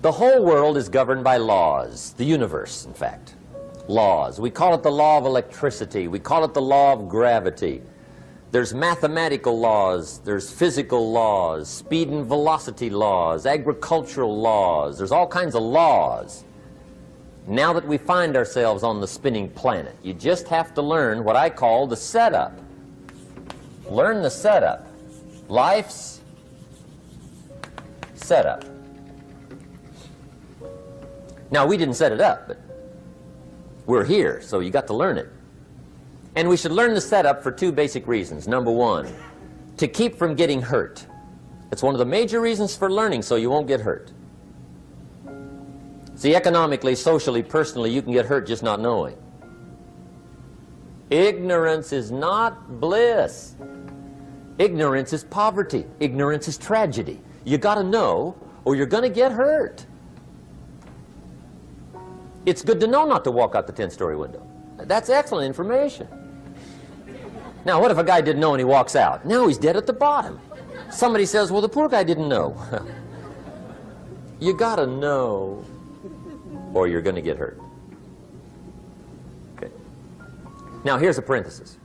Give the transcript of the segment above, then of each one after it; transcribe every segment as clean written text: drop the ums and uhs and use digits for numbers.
The whole world is governed by laws, the universe, in fact. Laws. We call it the law of electricity. We call it the law of gravity. There's mathematical laws, there's physical laws, speed and velocity laws, agricultural laws. There's all kinds of laws. Now that we find ourselves on the spinning planet, you just have to learn what I call the setup. Learn the setup. Life's setup. Now, we didn't set it up, but we're here, so you got to learn it. And we should learn the setup for two basic reasons. Number one, to keep from getting hurt. It's one of the major reasons for learning, so you won't get hurt. See, economically, socially, personally, you can get hurt just not knowing. Ignorance is not bliss. Ignorance is poverty. Ignorance is tragedy. You got to know, or you're going to get hurt. It's good to know not to walk out the 10-story window. That's excellent information. Now, what if a guy didn't know and he walks out? Now he's dead at the bottom. Somebody says, well, the poor guy didn't know. You got to know, or you're going to get hurt. Okay. Now, here's a parenthesis.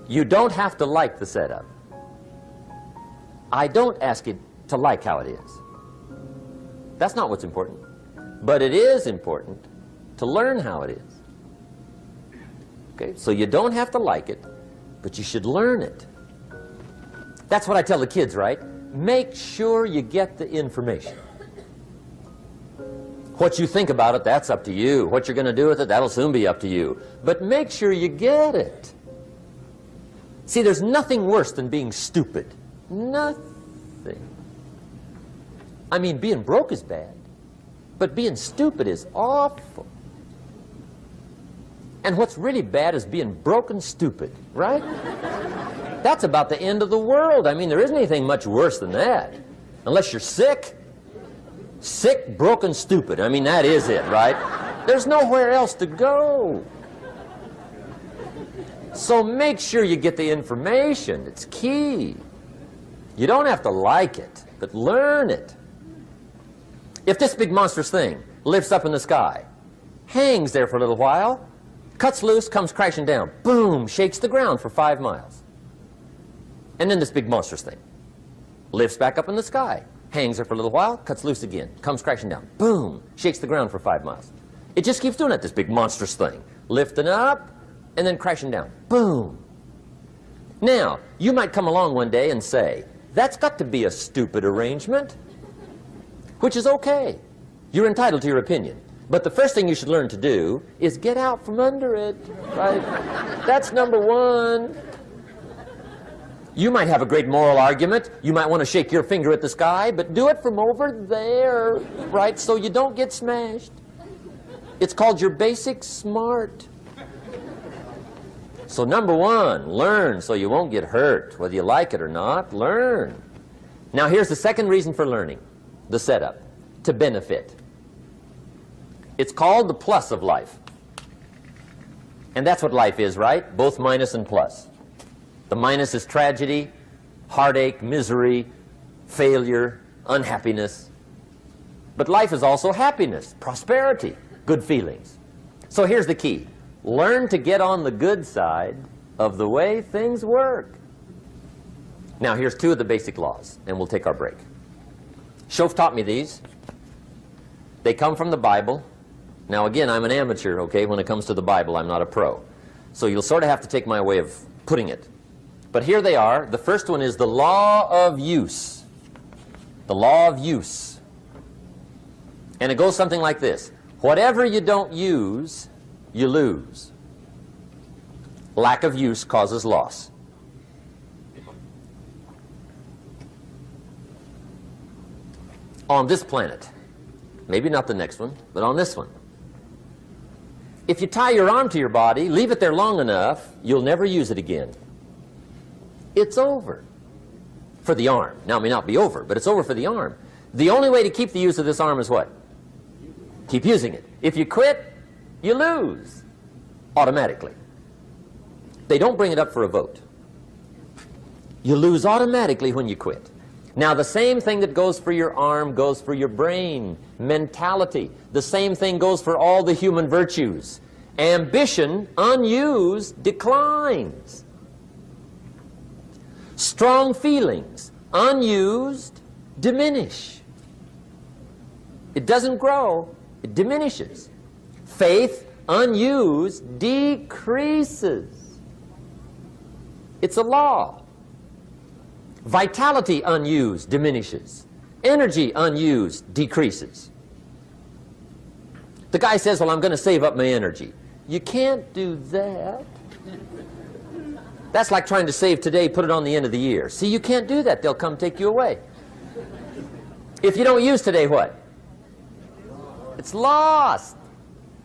You don't have to like the setup. I don't ask you to like how it is. That's not what's important. But it is important to learn how it is. Okay, so you don't have to like it, but you should learn it. That's what I tell the kids, right? Make sure you get the information. What you think about it, that's up to you. What you're going to do with it, that'll soon be up to you. But make sure you get it. See, there's nothing worse than being stupid. Nothing. I mean, being broke is bad. But being stupid is awful. And what's really bad is being broken stupid, right? That's about the end of the world. I mean, there isn't anything much worse than that. Unless you're sick. Sick, broken, stupid. I mean, that is it, right? There's nowhere else to go. So make sure you get the information. It's key. You don't have to like it, but learn it. If this big monstrous thing lifts up in the sky, hangs there for a little while, cuts loose, comes crashing down, boom, shakes the ground for 5 miles. And then this big monstrous thing lifts back up in the sky, hangs there for a little while, cuts loose again, comes crashing down, boom, shakes the ground for 5 miles. It just keeps doing it, this big monstrous thing, lifting up and then crashing down, boom. Now, you might come along one day and say, that's got to be a stupid arrangement. Which is okay. You're entitled to your opinion. But the first thing you should learn to do is get out from under it, right? That's number one. You might have a great moral argument. You might want to shake your finger at the sky, but do it from over there, right, so you don't get smashed. It's called your basic smart. So number one, learn so you won't get hurt. Whether you like it or not, learn. Now here's the second reason for learning. The setup, to benefit. It's called the plus of life. And that's what life is, right? Both minus and plus. The minus is tragedy, heartache, misery, failure, unhappiness. But life is also happiness, prosperity, good feelings. So here's the key. Learn to get on the good side of the way things work. Now here's two of the basic laws, and we'll take our break. Shof taught me these. They come from the Bible. Now again, I'm an amateur, okay, when it comes to the Bible. I'm not a pro. So you'll sort of have to take my way of putting it. But here they are. The first one is the law of use. The law of use. And it goes something like this. Whatever you don't use, you lose. Lack of use causes loss. On this planet, maybe not the next one, but on this one, if you tie your arm to your body, leave it there long enough, you'll never use it again. It's over for the arm. Now, it may not be over, but it's over for the arm. The only way to keep the use of this arm is what? Keep using it. If you quit, you lose automatically. They don't bring it up for a vote. You lose automatically when you quit. Now, the same thing that goes for your arm goes for your brain, mentality. The same thing goes for all the human virtues. Ambition, unused, declines. Strong feelings, unused, diminish. It doesn't grow, it diminishes. Faith, unused, decreases. It's a law. Vitality, unused, diminishes. Energy, unused, decreases. The guy says, well, I'm going to save up my energy. You can't do that. That's like trying to save today, put it on the end of the year. See, you can't do that. They'll come take you away. If you don't use today, what? It's lost.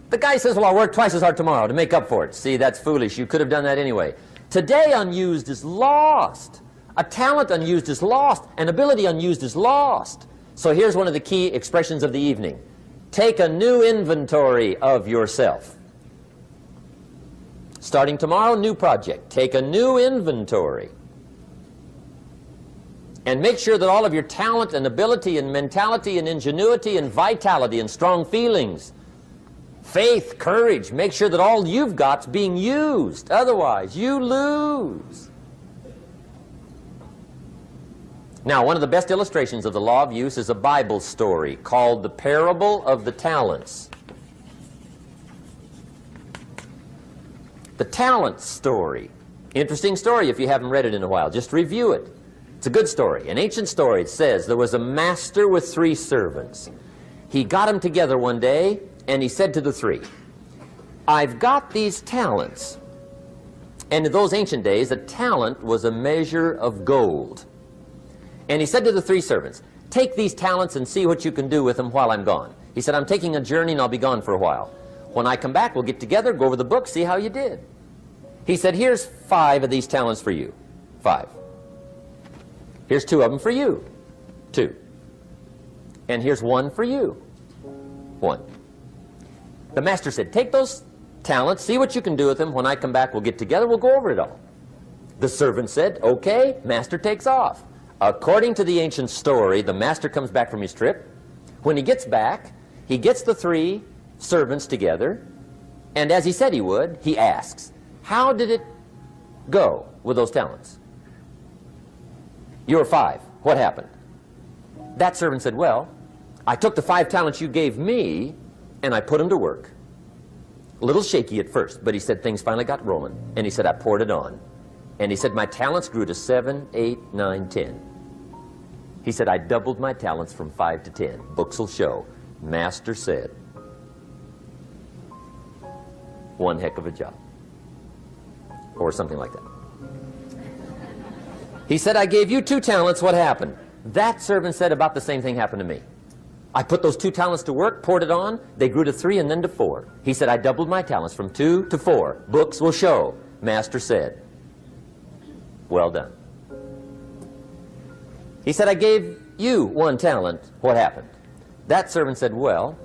The guy says, well, I'll work twice as hard tomorrow to make up for it. See, that's foolish. You could have done that anyway. Today, unused is lost. A talent unused is lost. An ability unused is lost. So here's one of the key expressions of the evening. Take a new inventory of yourself. Starting tomorrow, new project. Take a new inventory. And make sure that all of your talent and ability and mentality and ingenuity and vitality and strong feelings, faith, courage, make sure that all you've got's being used. Otherwise, you lose. Now, one of the best illustrations of the law of use is a Bible story called the Parable of the Talents. The talent story. Interesting story if you haven't read it in a while. Just review it. It's a good story. An ancient story. It says there was a master with 3 servants. He got them together one day and he said to the 3, I've got these talents. And in those ancient days, a talent was a measure of gold. And he said to the 3 servants, take these talents and see what you can do with them while I'm gone. He said, I'm taking a journey and I'll be gone for a while. When I come back, we'll get together, go over the book, see how you did. He said, here's 5 of these talents for you. 5. Here's 2 of them for you. 2. And here's 1 for you. 1. The master said, take those talents, see what you can do with them. When I come back, we'll get together, we'll go over it all. The servant said, okay, master takes off. According to the ancient story, the master comes back from his trip. When he gets back, he gets the 3 servants together, and as he said he would, he asks, how did it go with those talents? You were 5. What happened? That servant said, well, I took the 5 talents you gave me and I put them to work. A little shaky at first, but he said things finally got rolling. And he said, I poured it on. And he said, my talents grew to 7, 8, 9, 10. He said, I doubled my talents from 5 to 10. Books will show. Master said, one heck of a job. Or something like that. He said, I gave you 2 talents. What happened? That servant said, about the same thing happened to me. I put those 2 talents to work, poured it on. They grew to 3 and then to 4. He said, I doubled my talents from 2 to 4. Books will show. Master said, well done. He said, I gave you 1 talent. What happened? That servant said, well,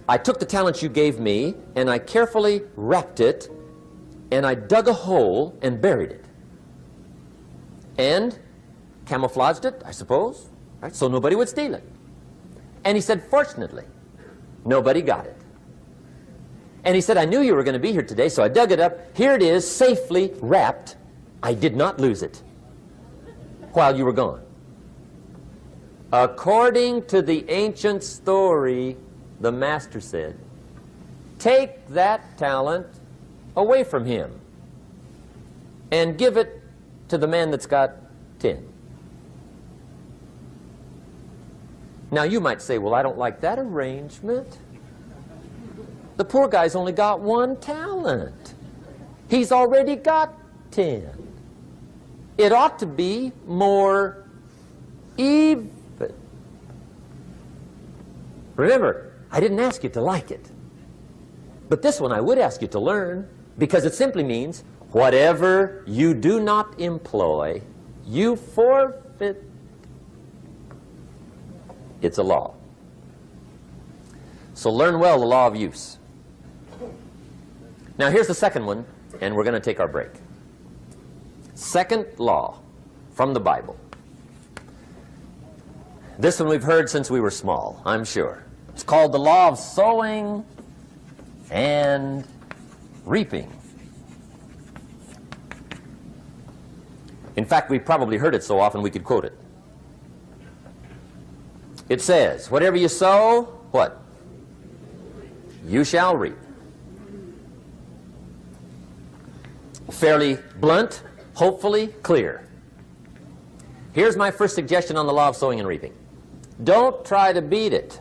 I took the talents you gave me and I carefully wrapped it and I dug a hole and buried it. And camouflaged it, I suppose, right, so nobody would steal it. And he said, fortunately, nobody got it. And he said, I knew you were going to be here today, so I dug it up. Here it is, safely wrapped. I did not lose it while you were gone. According to the ancient story, the master said, take that talent away from him and give it to the man that's got 10. Now you might say, well, I don't like that arrangement. The poor guy's only got 1 talent. He's already got 10. It ought to be more even. Remember, I didn't ask you to like it. But this one I would ask you to learn, because it simply means whatever you do not employ, you forfeit. It's a law. So learn well the law of use. Now here's the second one, and we're going to take our break. Second law from the Bible. This one we've heard since we were small, I'm sure. It's called the law of sowing and reaping. In fact, we've probably heard it so often we could quote it. It says, whatever you sow, what? You shall reap. Fairly blunt, hopefully clear. Here's my first suggestion on the law of sowing and reaping. Don't try to beat it.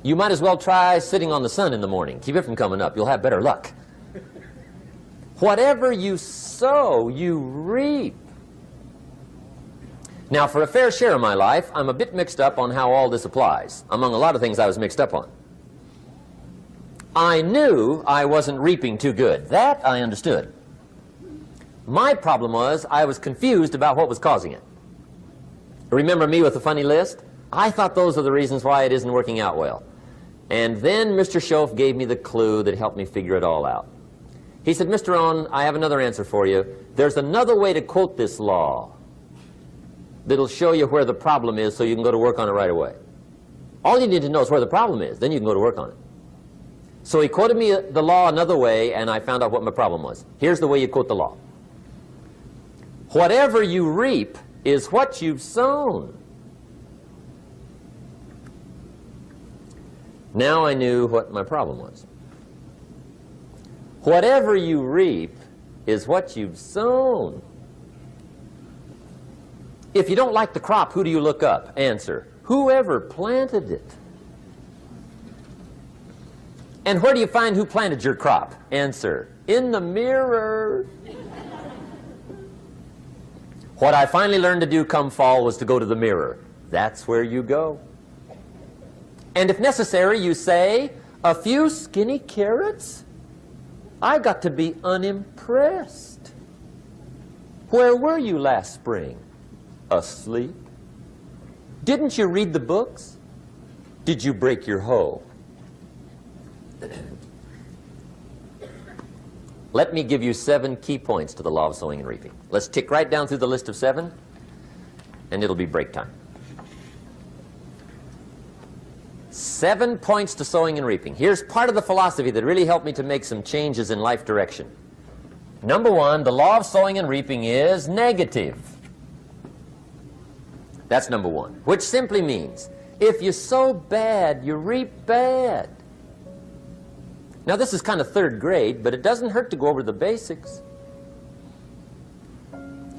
You might as well try sitting on the sun in the morning. Keep it from coming up. You'll have better luck. Whatever you sow, you reap. Now, for a fair share of my life, I'm a bit mixed up on how all this applies. Among a lot of things I was mixed up on. I knew I wasn't reaping too good. That I understood. My problem was I was confused about what was causing it. Remember me with the funny list? I thought those are the reasons why it isn't working out well. And then Mr. Schoaf gave me the clue that helped me figure it all out. He said, Mr. Rohn, I have another answer for you. There's another way to quote this law that'll show you where the problem is so you can go to work on it right away. All you need to know is where the problem is, then you can go to work on it. So he quoted me the law another way, and I found out what my problem was. Here's the way you quote the law. Whatever you reap is what you've sown. Now I knew what my problem was. Whatever you reap is what you've sown. If you don't like the crop, who do you look up? Answer, whoever planted it. And where do you find who planted your crop? Answer, in the mirror. What I finally learned to do come fall was to go to the mirror. That's where you go. And if necessary, you say, a few skinny carrots? I got to be unimpressed. Where were you last spring? Asleep? Didn't you read the books? Did you break your hoe? Let me give you 7 key points to the law of sowing and reaping. Let's tick right down through the list of 7, and it'll be break time. 7 points to sowing and reaping. Here's part of the philosophy that really helped me to make some changes in life direction. Number 1, the law of sowing and reaping is negative. That's number 1, which simply means if you sow bad, you reap bad. Now this is kind of 3rd grade, but it doesn't hurt to go over the basics.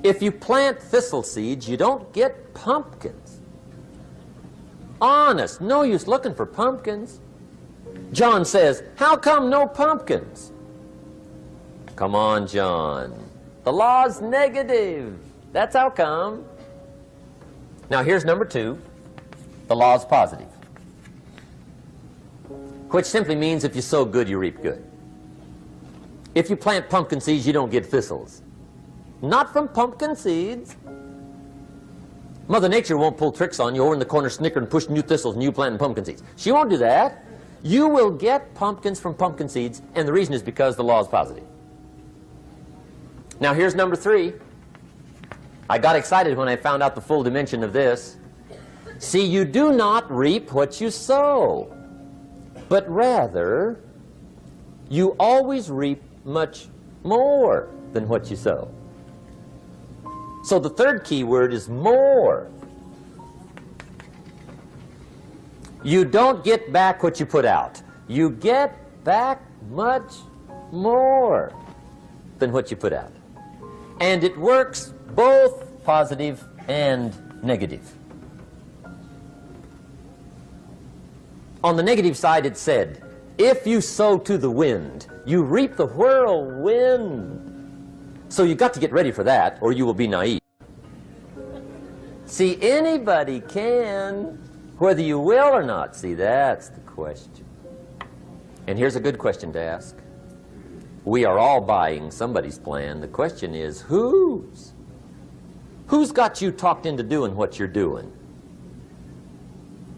If you plant thistle seeds, you don't get pumpkins. Honest, no use looking for pumpkins. John says, how come no pumpkins? Come on, John. The law's negative. That's how come. Now here's number 2. The law's positive. Which simply means if you sow good, you reap good. If you plant pumpkin seeds, you don't get thistles. Not from pumpkin seeds. Mother Nature won't pull tricks on you over in the corner snickering, pushing new thistles and you planting pumpkin seeds. She won't do that. You will get pumpkins from pumpkin seeds, and the reason is because the law is positive. Now here's number 3. I got excited when I found out the full dimension of this. See, you do not reap what you sow, but rather you always reap much more than what you sow. So the 3rd key word is more. You don't get back what you put out. You get back much more than what you put out. And it works both positive and negative. On the negative side, it said, if you sow to the wind, you reap the whirlwind. So you've got to get ready for that, or you will be naive. See, anybody can, whether you will or not. See, that's the question. And here's a good question to ask. We are all buying somebody's plan. The question is, whose? Who's got you talked into doing what you're doing?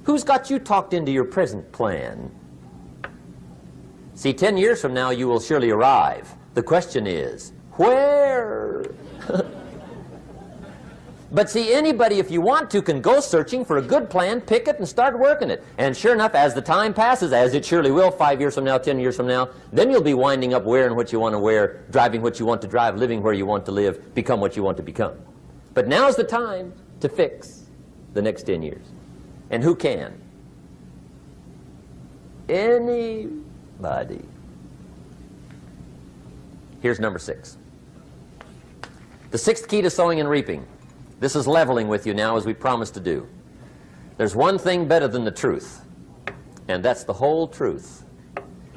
Who's got you talked into your present plan? See, 10 years from now, you will surely arrive. The question is, where? But see, anybody, if you want to, can go searching for a good plan, pick it, and start working it. And sure enough, as the time passes, as it surely will 5 years from now, 10 years from now, then you'll be winding up wearing what you want to wear, driving what you want to drive, living where you want to live, become what you want to become. But now's the time to fix the next 10 years. And who can? Anybody. Here's number 6. The 6th key to sowing and reaping. This is leveling with you now, as we promised to do. There's one thing better than the truth, and that's the whole truth.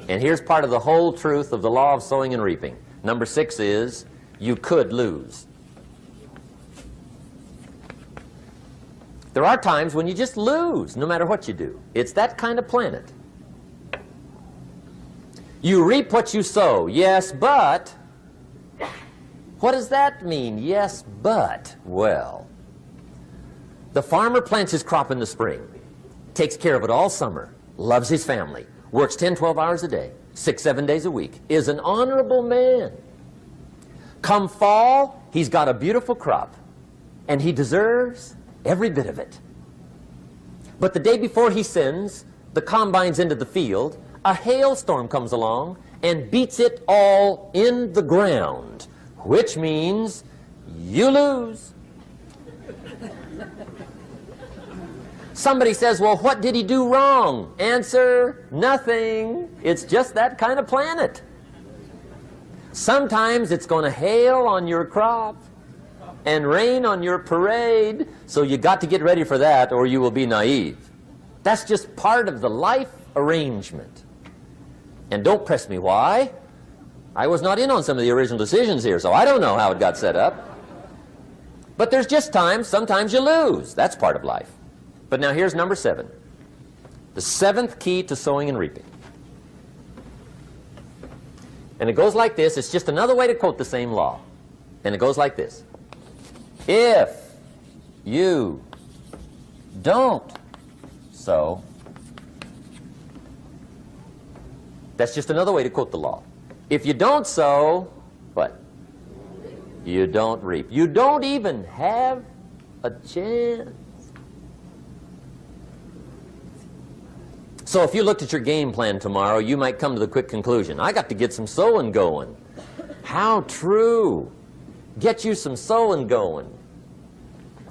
And here's part of the whole truth of the law of sowing and reaping. Number 6 is, you could lose. There are times when you just lose, no matter what you do. It's that kind of planet. You reap what you sow, yes, but... What does that mean, yes, but? Well, the farmer plants his crop in the spring, takes care of it all summer, loves his family, works 10, 12 hours a day, 6, 7 days a week, is an honorable man. Come fall, he's got a beautiful crop, and he deserves every bit of it. But the day before he sends the combines into the field, a hailstorm comes along and beats it all in the ground. Which means you lose. Somebody says, well, what did he do wrong? Answer, nothing. It's just that kind of planet. Sometimes it's going to hail on your crop and rain on your parade, so you got to get ready for that or you will be naive. That's just part of the life arrangement. And don't press me why. I was not in on some of the original decisions here, so I don't know how it got set up. But there's just times, sometimes you lose. That's part of life. But now here's number 7. The 7th key to sowing and reaping. And it goes like this. It's just another way to quote the same law. And it goes like this. If you don't sow, that's just another way to quote the law. If you don't sow, what? You don't reap. You don't even have a chance. So if you looked at your game plan tomorrow, you might come to the quick conclusion, I got to get some sowing going. How true. Get you some sowing going.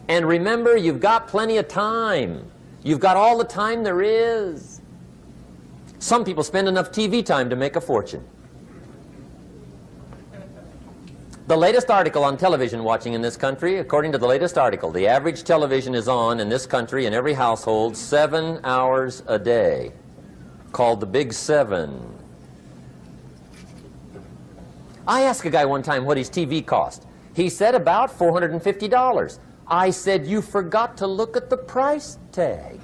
And remember, you've got plenty of time. You've got all the time there is. Some people spend enough TV time to make a fortune. The latest article on television watching in this country, according to the latest article, the average television is on in this country in every household 7 hours a day, called the Big 7. I asked a guy one time what his TV cost. He said about $450. I said, you forgot to look at the price tag.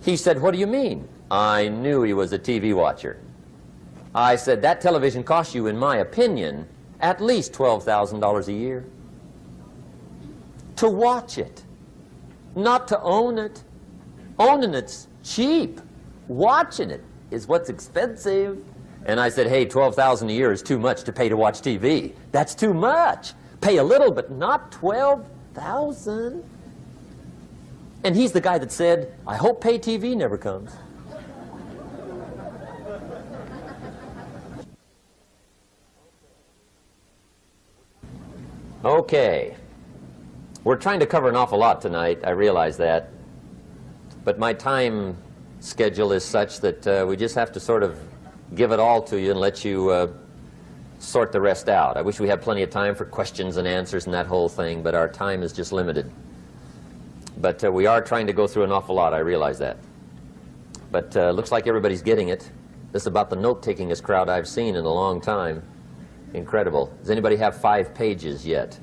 He said, what do you mean? I knew he was a TV watcher. I said, that television costs you, in my opinion, at least $12,000 a year. To watch it, not to own it. Owning it's cheap. Watching it is what's expensive. And I said, hey, $12,000 a year is too much to pay to watch TV. That's too much. Pay a little, but not $12,000. And he's the guy that said, I hope pay TV never comes. Okay. We're trying to cover an awful lot tonight, I realize that. But my time schedule is such that we just have to sort of give it all to you and let you sort the rest out. I wish we had plenty of time for questions and answers and that whole thing, but our time is just limited. But we are trying to go through an awful lot, I realize that. But looks like everybody's getting it. This is about the note-takingest crowd I've seen in a long time. Incredible. Does anybody have 5 pages yet?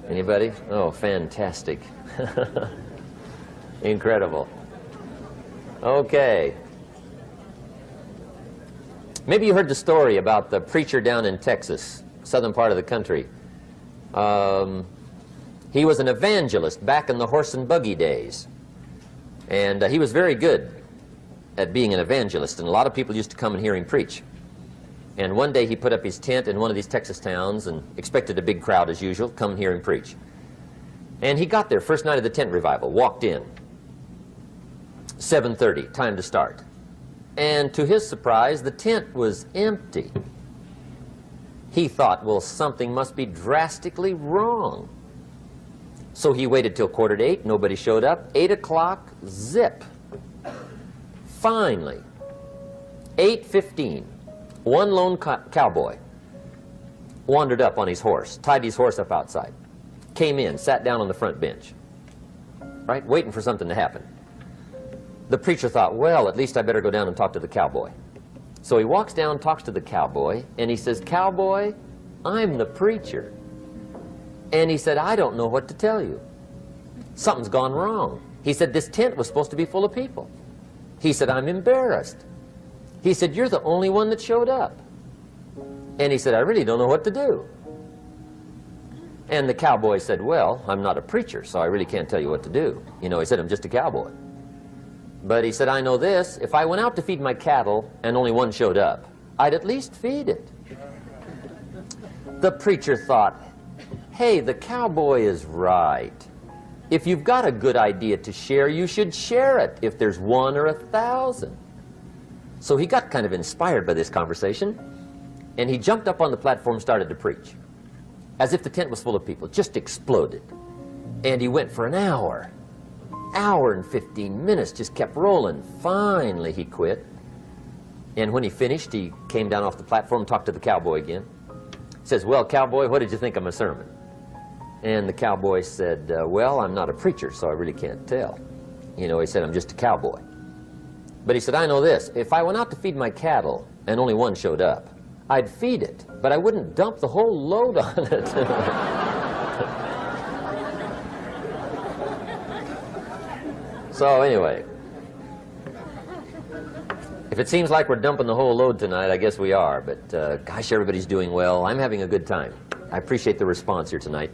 Anybody? Oh, fantastic. Incredible. Okay. Maybe you heard the story about the preacher down in Texas, southern part of the country. He was an evangelist back in the horse and buggy days. And he was very good at being an evangelist, and a lot of people used to come and hear him preach. And one day he put up his tent in one of these Texas towns and expected a big crowd as usual, come and hear him preach. And he got there first night of the tent revival, walked in. 7:30, time to start. And to his surprise, the tent was empty. He thought, well, something must be drastically wrong. So he waited till 7:45, nobody showed up. 8 o'clock, zip. Finally, 8:15, one lone cowboy wandered up on his horse, tied his horse up outside, came in, sat down on the front bench, right, waiting for something to happen. The preacher thought, well, at least I better go down and talk to the cowboy. So he walks down, talks to the cowboy, and he says, "Cowboy, I'm the preacher." And he said, "I don't know what to tell you. Something's gone wrong." He said, "This tent was supposed to be full of people." He said, "I'm embarrassed." He said, "You're the only one that showed up." And he said, "I really don't know what to do." And the cowboy said, "Well, I'm not a preacher, so I really can't tell you what to do." You know, he said, "I'm just a cowboy." But he said, "I know this, if I went out to feed my cattle and only one showed up, I'd at least feed it." The preacher thought, hey, the cowboy is right. If you've got a good idea to share, you should share it, if there's 1 or 1,000. So he got kind of inspired by this conversation, and he jumped up on the platform and started to preach, as if the tent was full of people, just exploded. And he went for an hour and 15 minutes, just kept rolling. Finally, he quit. And when he finished, he came down off the platform, talked to the cowboy again. He says, "Well, cowboy, what did you think of my sermon?" And the cowboy said, "Well, I'm not a preacher, so I really can't tell." You know, he said, "I'm just a cowboy." But he said, "I know this, if I went out to feed my cattle and only one showed up, I'd feed it, but I wouldn't dump the whole load on it." So anyway, if it seems like we're dumping the whole load tonight, I guess we are. But gosh, everybody's doing well. I'm having a good time. I appreciate the response here tonight.